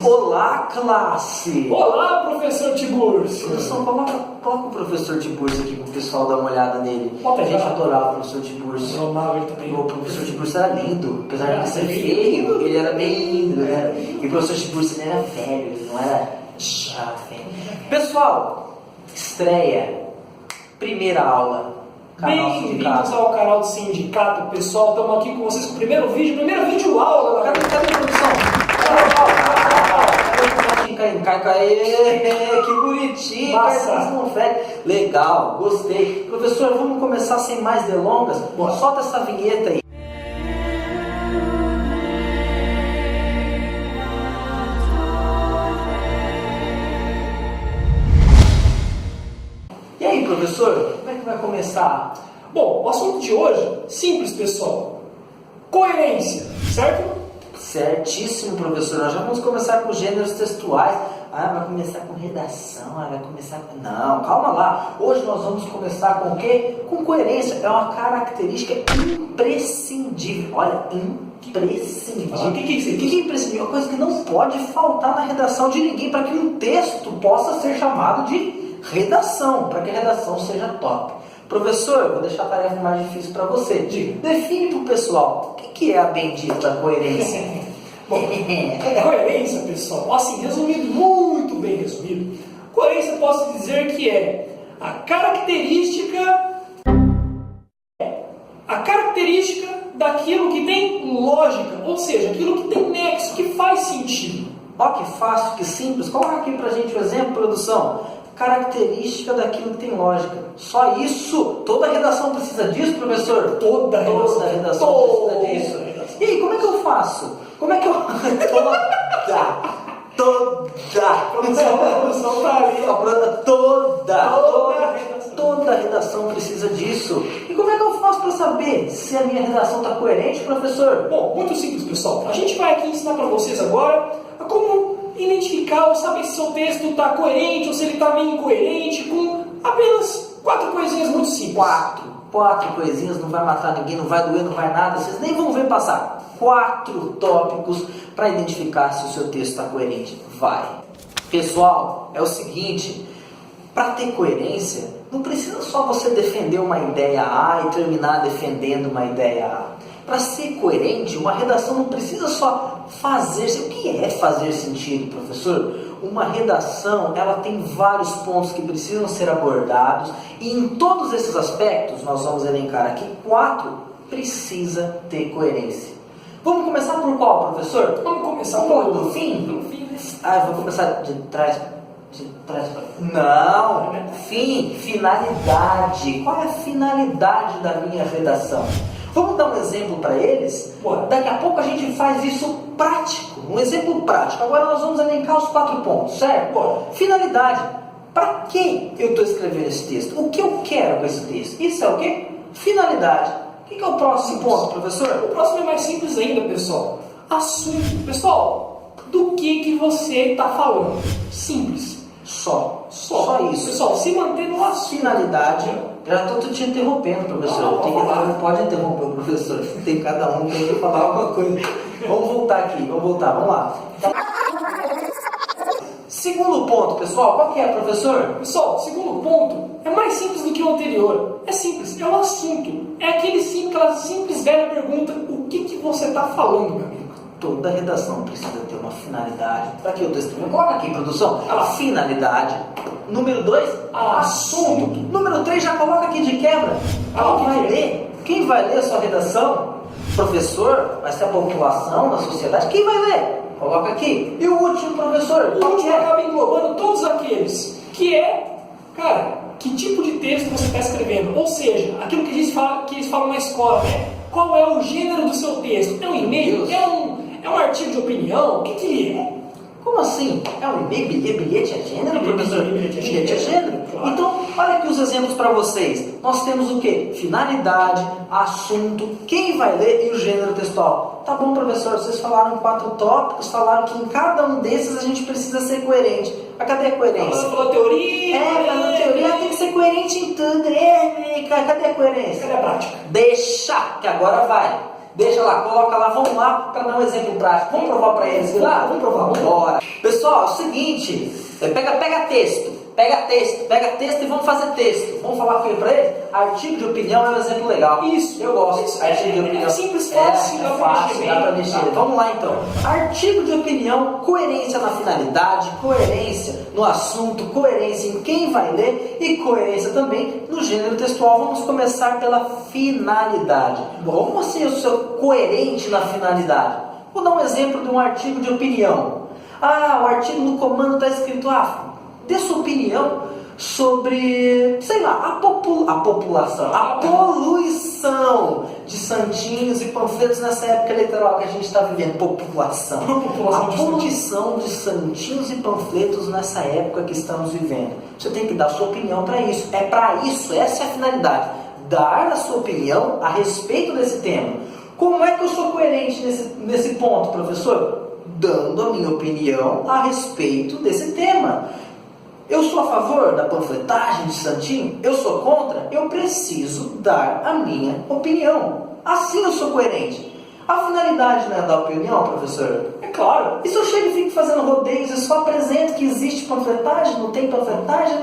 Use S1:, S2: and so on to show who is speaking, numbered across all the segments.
S1: Olá, classe!
S2: Olá, professor Tiburcio!
S1: Professor, coloca o professor Tiburcio aqui para o pessoal dar uma olhada nele.
S2: Bota
S1: A gente
S2: já.
S1: adorava o professor Tiburcio.
S2: Eu amava ele também.
S1: O professor Tiburcio era lindo, apesar de ser feio, ele era bem lindo, né? E o professor Tiburcio ele era velho, ele não era chato, velho. Pessoal, estreia, primeira aula.
S2: Bem-vindos ao canal do Sindicato, pessoal. Estamos aqui com vocês com o primeiro vídeo aula.
S1: Cadê a produção? Que bonitinho, legal, gostei. Professor, vamos começar sem mais delongas?
S2: Bora.
S1: Solta essa vinheta aí. E aí, professor, como é que vai começar?
S2: Bom, o assunto de hoje, simples, pessoal. Coerência, certo?
S1: Certíssimo, professor. Nós já vamos começar com gêneros textuais. Vai começar com redação, vai começar com... Não, calma lá. Hoje nós vamos começar com o quê? Com coerência. É uma característica imprescindível. Olha, imprescindível.
S2: O que é isso?
S1: O que é imprescindível? Uma coisa que não pode faltar na redação de ninguém para que um texto possa ser chamado de redação, para que a redação seja top. Professor, eu vou deixar a tarefa mais difícil para você. Define para o pessoal o que é a bendita coerência.
S2: Bom, coerência, pessoal, assim, resumido, muito bem resumido, coerência posso dizer que é a característica daquilo que tem lógica, ou seja, aquilo que tem nexo, que faz sentido.
S1: Ó, que fácil, que simples. Coloca aqui pra gente o exemplo, produção. Característica daquilo que tem lógica. Só isso. Toda redação precisa disso, professor?
S2: Toda redação
S1: precisa disso. E aí, como é que eu faço? Como é que eu...
S2: A produção tá ali.
S1: Toda redação precisa disso. E como é que eu faço para saber se a minha redação está coerente, professor?
S2: Bom, muito simples, pessoal. A gente vai aqui ensinar para vocês agora a como identificar ou saber se seu texto está coerente ou se ele está meio incoerente com apenas 4 coisinhas muito simples.
S1: Quatro coisinhas, não vai matar ninguém, não vai doer, não vai nada, vocês nem vão ver passar. 4 tópicos para identificar se o seu texto está coerente. Vai. Pessoal, é o seguinte, para ter coerência, não precisa só você defender uma ideia A e terminar defendendo uma ideia A. Para ser coerente, uma redação não precisa só fazer... O que é fazer sentido, professor? Uma redação, ela tem vários pontos que precisam ser abordados e em todos esses aspectos, nós vamos elencar aqui 4, precisa ter coerência. Vamos começar por qual, professor?
S2: Vamos começar
S1: pelo fim?
S2: Pelo fim, né?
S1: Eu vou começar de trás para... Não! Fim, finalidade. Qual é a finalidade da minha redação? Vamos dar um exemplo para eles?
S2: Bora.
S1: Daqui a pouco a gente faz isso prático, um exemplo prático. Agora nós vamos elencar os 4 pontos, certo?
S2: Bora.
S1: Finalidade. Para que eu estou escrevendo esse texto? O que eu quero com esse texto? Isso é o quê? Finalidade. O que é o próximo ponto, professor?
S2: O próximo é mais simples ainda, pessoal. Assunto. Pessoal, do que você está falando? Simples.
S1: Só isso.
S2: Pessoal, se manter no assunto.
S1: Finalidade. Já estou te interrompendo, professor. Não pode interromper o professor. Tem cada um tem que falar alguma coisa. Vamos voltar, vamos lá. Segundo ponto, pessoal, qual que é, professor?
S2: Pessoal, segundo ponto é mais simples do que o anterior. É simples, é o assunto. É aquela simples velha pergunta: o que você está falando, meu amigo?
S1: Toda redação precisa ter uma finalidade. Para que eu estou escrevendo? Coloca aqui, produção. A finalidade. Número 2, assunto. Número 3, já coloca aqui de quebra. Quem vai ler a sua redação? Professor? Vai ser a população da sociedade? Quem vai ler? Coloca aqui. E o último, professor?
S2: O último acaba englobando todos aqueles. Que é, cara, que tipo de texto você está escrevendo? Ou seja, aquilo que eles falam na escola, né? Qual é o gênero do seu texto? É um e-mail? É um artigo de opinião? O que ele é?
S1: Como assim? É um e-mail? Bilhete é gênero, professor? Bilhete é gênero?
S2: Claro.
S1: Então, olha aqui os exemplos para vocês. Nós temos o quê? Finalidade, assunto, quem vai ler e o gênero textual. Tá bom, professor, vocês falaram 4 tópicos, falaram que em cada um desses a gente precisa ser coerente. Mas cadê a coerência?
S2: Falando pela teoria.
S1: Na teoria tem que ser coerente em tudo. Cadê a coerência?
S2: Cadê a prática?
S1: Deixa, que agora vai. Deixa lá, coloca lá, vamos lá para dar um exemplo prático. Vamos provar para eles lá? Vamos provar, vamos embora. Pessoal, é o seguinte, pega texto e vamos fazer texto. Vamos falar com ele para ele? Artigo de opinião é um exemplo legal.
S2: Isso.
S1: Eu gosto.
S2: Isso.
S1: Artigo de opinião.
S2: É simples, fácil,
S1: dá para mexer. Vamos lá então. Artigo de opinião, coerência na finalidade, coerência no assunto, coerência em quem vai ler e coerência também no gênero textual. Vamos começar pela finalidade. Como assim eu sou coerente na finalidade? Vou dar um exemplo de um artigo de opinião. O artigo no comando está escrito, dê sua opinião sobre, sei lá, a poluição de santinhos e panfletos nessa época eleitoral que a gente está vivendo. A poluição de santinhos e panfletos nessa época que estamos vivendo. Você tem que dar sua opinião para isso. É para isso, essa é a finalidade. Dar a sua opinião a respeito desse tema. Como é que eu sou coerente nesse ponto, professor? Dando a minha opinião a respeito desse tema. Eu sou a favor da panfletagem de santinho? Eu sou contra? Eu preciso dar a minha opinião. Assim eu sou coerente. A finalidade não é dar opinião, professor?
S2: É claro.
S1: E se eu chego e fico fazendo rodeios e só apresento que existe panfletagem, não tem panfletagem?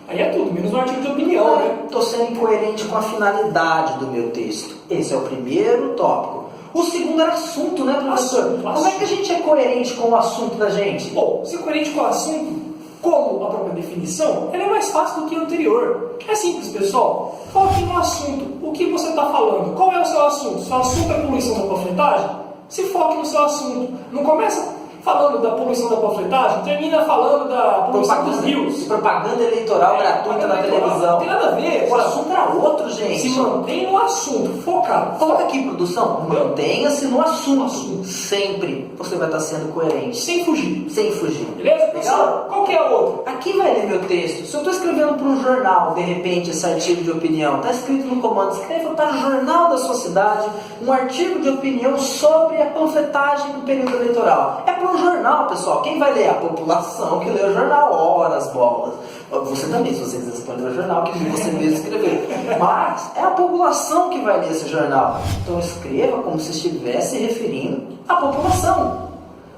S2: Aí é tudo, menos um artigo de opinião, né?
S1: Estou sendo incoerente com a finalidade do meu texto. Esse é o primeiro tópico. O segundo era assunto, né, professor? Como é que a gente é coerente com o assunto da gente?
S2: Bom, ser coerente com o assunto, como a própria definição, ela é mais fácil do que a anterior. É simples, pessoal. Foque no assunto. O que você está falando? Qual é o seu assunto? Seu assunto é a poluição da panfletagem? Se foque no seu assunto. Não começa falando da poluição da panfletagem, termina falando da poluição dos rios.
S1: Propaganda eleitoral gratuita na televisão.
S2: Não tem nada a ver.
S1: O assunto era outro, gente.
S2: Se mantém no assunto, focado.
S1: Coloca aqui, produção. Mantenha-se no assunto. Sempre você vai estar sendo coerente.
S2: Sem fugir.
S1: Sem fugir.
S2: Beleza?
S1: Legal?
S2: Qual que é a outra?
S1: Aqui vai ler meu texto. Se eu estou escrevendo para um jornal, de repente, esse artigo de opinião, está escrito no comando, escreva para o Jornal da Sua Cidade um artigo de opinião sobre a panfletagem do período eleitoral. É para um jornal, pessoal. Quem vai ler? A população que lê o jornal. Horas, bolas. Você também, se você quiser responder o jornal, que você mesmo escreveu. Mas é a população que vai ler esse jornal. Então escreva como se estivesse referindo à população.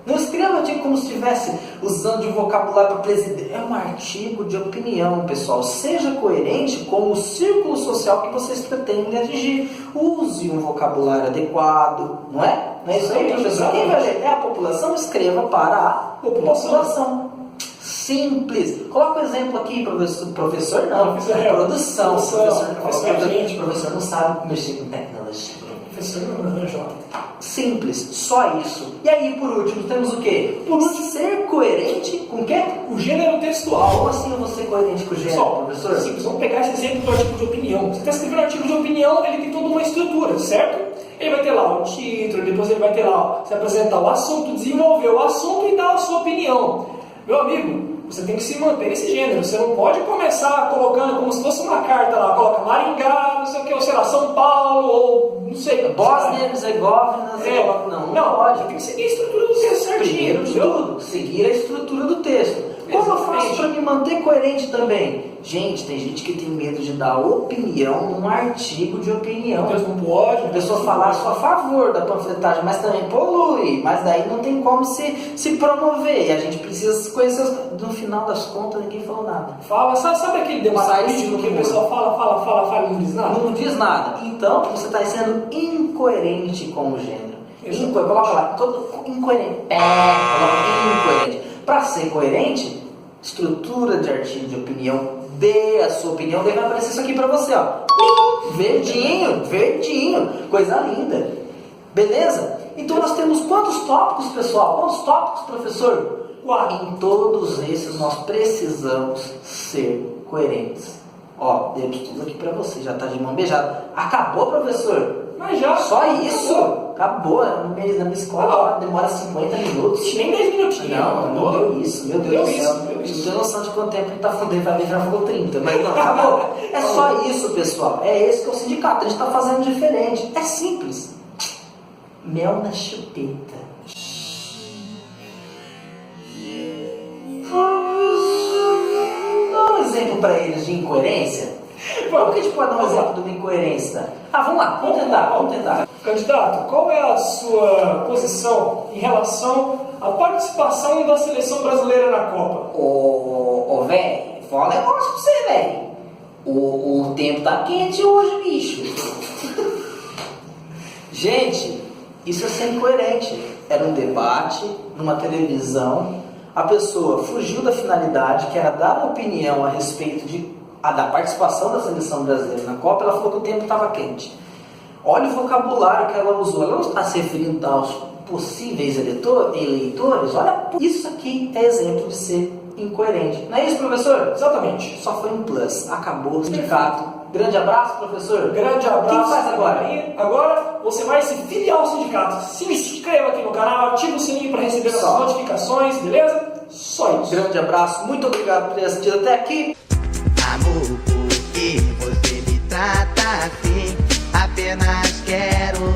S1: Não escreva artigo como se estivesse usando de vocabulário para presidente. É um artigo de opinião, pessoal. Seja coerente com o círculo social que vocês pretendem atingir. Use um vocabulário adequado, não é? Não é isso aí, professor? Quem vai ler? É a população? Escreva para a população. Simples. Coloca o exemplo aqui, professor não. Produção. Professor não sabe mexer com tecnologia.
S2: Professor não, João.
S1: Simples, só isso. E aí, por último, temos o quê? Por último, ser coerente com o quê?
S2: O gênero textual.
S1: Como assim eu vou ser coerente com o gênero, professor?
S2: Simples, vamos pegar esse exemplo do artigo de opinião. Você está escrevendo um artigo de opinião, ele tem toda uma estrutura, certo? Ele vai ter lá o título, depois ele vai ter lá, você apresentar o assunto, desenvolver o assunto e dar a sua opinião. Meu amigo, você tem que se manter nesse gênero. Você não pode começar colocando como se fosse uma carta lá, coloca Maringá, não sei o que, ou sei lá, São Paulo, ou não sei.
S1: Bósnia, Herzegovina,
S2: não pode. Tem que seguir a estrutura do texto certinho.
S1: Primeiro de tudo, seguir a estrutura do texto. Como eu faço para me manter coerente também? Gente, tem gente que tem medo de dar opinião num artigo de opinião.
S2: Deus não pode.
S1: A pessoa falar só a favor da panfletagem, mas também polui. Mas daí não tem como se promover. E a gente precisa conhecer as... No final das contas, ninguém falou nada.
S2: Sabe aquele debate político que o pessoal fala e não diz nada?
S1: Não diz nada. Então, você está sendo incoerente com o gênero. Coloca lá, todo incoerente. Coloca incoerente. Para ser coerente, estrutura de artigo de opinião, dê a sua opinião, daí vai aparecer isso aqui para você, ó. Verdinho, coisa linda. Beleza? Então nós temos quantos tópicos, pessoal? Quantos tópicos, professor? 4. Em todos esses nós precisamos ser coerentes. Ó, demos tudo aqui para você, já está de mão beijada. Acabou, professor?
S2: Mas já.
S1: Só isso? Acabou. Na minha escola demora 50 minutos.
S2: Nem 10 minutinhos.
S1: Não deu isso. Meu Deus do céu. Não tenho noção de quanto tempo ele está fundando. Vai ver, já falou 30. Mas não, acabou. É só isso, pessoal. É esse que é o sindicato. A gente está fazendo diferente. É simples. Mel na chupeta. Dá um exemplo para eles de incoerência. Como que a gente pode dar um exemplo de uma incoerência? Vamos lá, vamos tentar.
S2: Candidato, qual é a sua posição em relação à participação da seleção brasileira na Copa?
S1: Ô, velho, vou falar um negócio pra você, velho. O tempo tá quente hoje, bicho. Gente, isso é ser incoerente. Era um debate numa televisão, a pessoa fugiu da finalidade, que era dar uma opinião a respeito da participação da seleção brasileira na Copa. Ela falou que o tempo estava quente. Olha o vocabulário que ela usou. Ela não está se referindo aos possíveis eleitores. Olha, isso aqui é exemplo de ser incoerente. Não é isso, professor?
S2: Exatamente.
S1: Só foi um plus. Acabou o sindicato. Grande abraço, professor.
S2: Grande abraço.
S1: O que faz agora?
S2: Agora você vai se filiar ao sindicato. Se inscreva aqui no canal, ative o sininho para receber as notificações, beleza? Só isso.
S1: Grande abraço. Muito obrigado por ter assistido até aqui.
S3: Amor, por que você me trata assim? Apenas quero